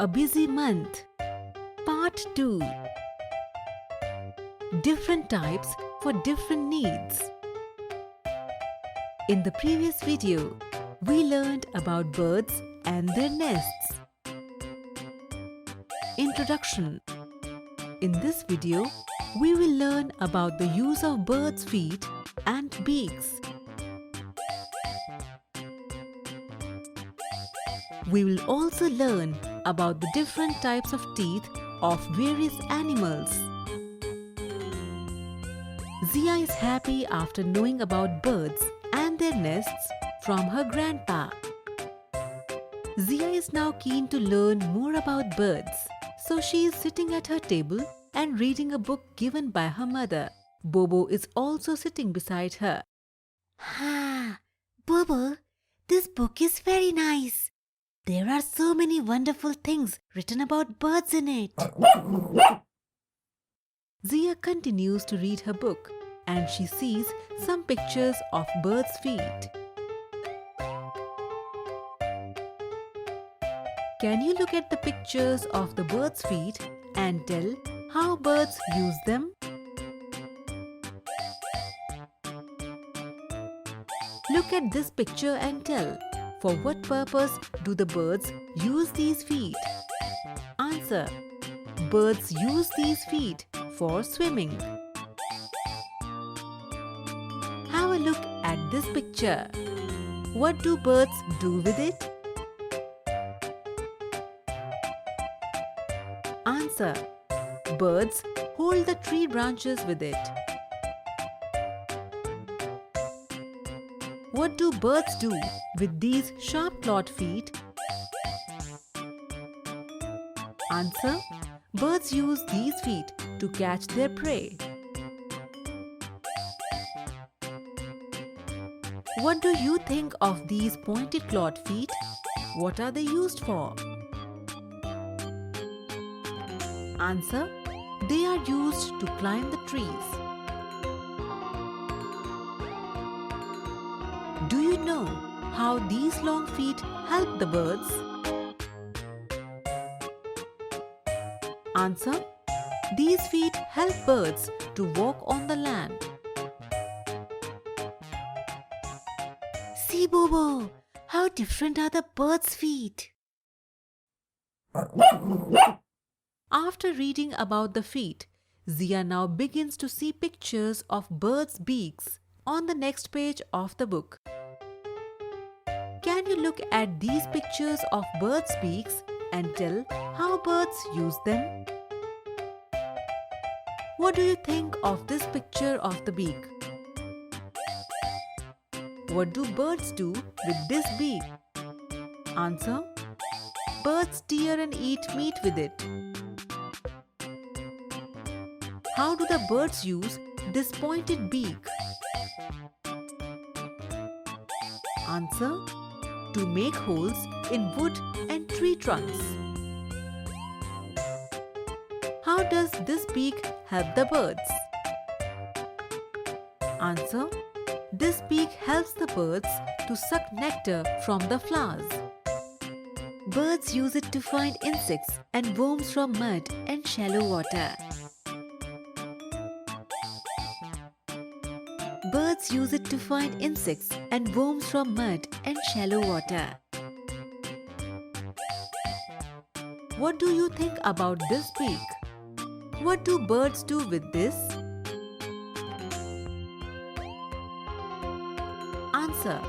A busy month. Part 2. Different types for different needs. In the previous video, we learned about birds and their nests. Introduction. In this video, we will learn about the use of birds' feet and beaks. We will also learn about the different types of teeth of various animals. Zia is happy after knowing about birds and their nests from her grandpa. Zia is now keen to learn more about birds, so she is sitting at her table and reading a book given by her mother. Bobo is also sitting beside her. Bobo, this book is very nice. There are so many wonderful things written about birds in it. Zia continues to read her book and she sees some pictures of birds' feet. Can you look at the pictures of the birds' feet and tell how birds use them? Look at this picture and tell, for what purpose do the birds use these feet? Answer. Birds use these feet for swimming. Have a look at this picture. What do birds do with it? Answer. Birds hold the tree branches with it. What do birds do with these sharp-clawed feet? Answer. Birds use these feet to catch their prey. What do you think of these pointed clawed feet? What are they used for? Answer. They are used to climb the trees. Do you know how these long feet help the birds? Answer. These feet help birds to walk on the land. See, Bobo, how different are the birds' feet. After reading about the feet, Zia now begins to see pictures of birds' beaks on the next page of the book. Can you look at these pictures of birds' beaks and tell how birds use them? What do you think of this picture of the beak? What do birds do with this beak? Answer. Birds tear and eat meat with it. How do the birds use this pointed beak? Answer. To make holes in wood and tree trunks. How does this beak help the birds? Answer. This beak helps the birds to suck nectar from the flowers. Birds use it to find insects and worms from mud and shallow water. Birds use it to find insects and worms from mud and shallow water. What do you think about this beak? What do birds do with this? Answer.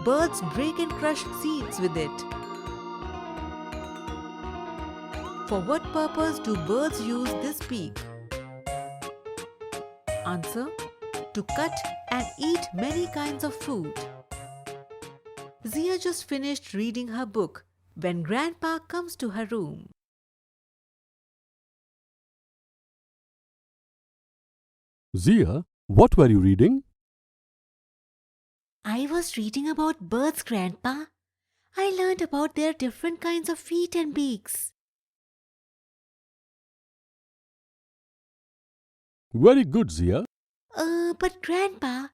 Birds break and crush seeds with it. For what purpose do birds use this beak? Answer. To cut and eat many kinds of food. Zia just finished reading her book when Grandpa comes to her room. Zia, what were you reading? I was reading about birds, Grandpa. I learned about their different kinds of feet and beaks. Very good, Zia. But Grandpa,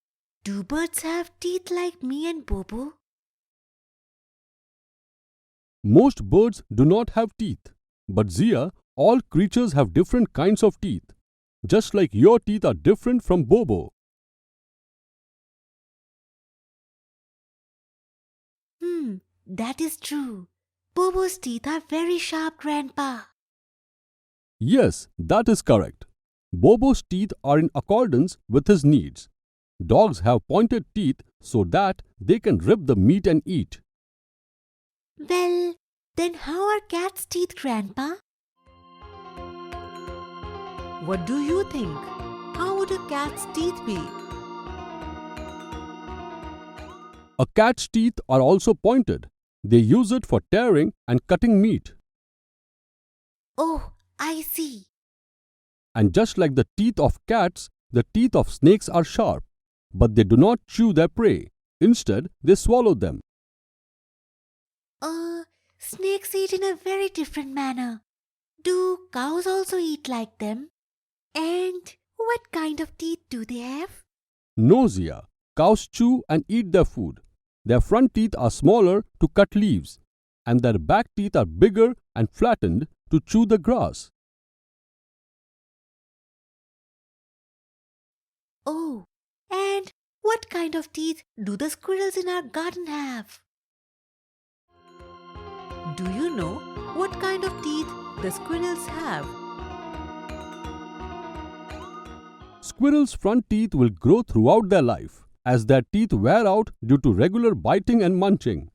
do birds have teeth like me and Bobo? Most birds do not have teeth. But Zia, all creatures have different kinds of teeth. Just like your teeth are different from Bobo. That is true. Bobo's teeth are very sharp, Grandpa. Yes, that is correct. Bobo's teeth are in accordance with his needs. Dogs have pointed teeth so that they can rip the meat and eat. Well, then how are cats' teeth, Grandpa? What do you think? How would a cat's teeth be? A cat's teeth are also pointed. They use it for tearing and cutting meat. Oh, I see. And just like the teeth of cats, the teeth of snakes are sharp. But they do not chew their prey. Instead, they swallow them. Snakes eat in a very different manner. Do cows also eat like them? And what kind of teeth do they have? No, Zia. Cows chew and eat their food. Their front teeth are smaller to cut leaves, and their back teeth are bigger and flattened to chew the grass. Oh, and what kind of teeth do the squirrels in our garden have? Do you know what kind of teeth the squirrels have? Squirrels' front teeth will grow throughout their life as their teeth wear out due to regular biting and munching.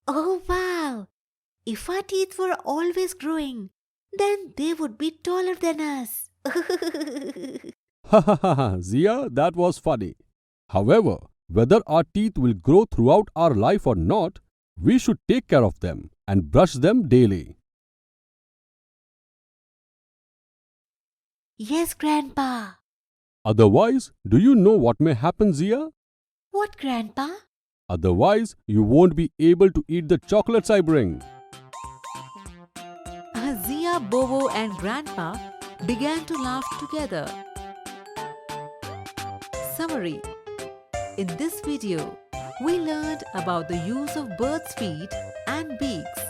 Oh wow! If our teeth were always growing, then they would be taller than us. Ha ha ha ha, Zia, that was funny. However, whether our teeth will grow throughout our life or not, we should take care of them and brush them daily. Yes, Grandpa. Otherwise, do you know what may happen, Zia? What, Grandpa? Otherwise, you won't be able to eat the chocolates I bring. Zia, Bobo and Grandpa began to laugh together. Summary. In this video, we learned about the use of birds' feet and beaks.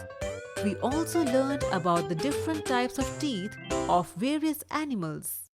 We also learned about the different types of teeth of various animals.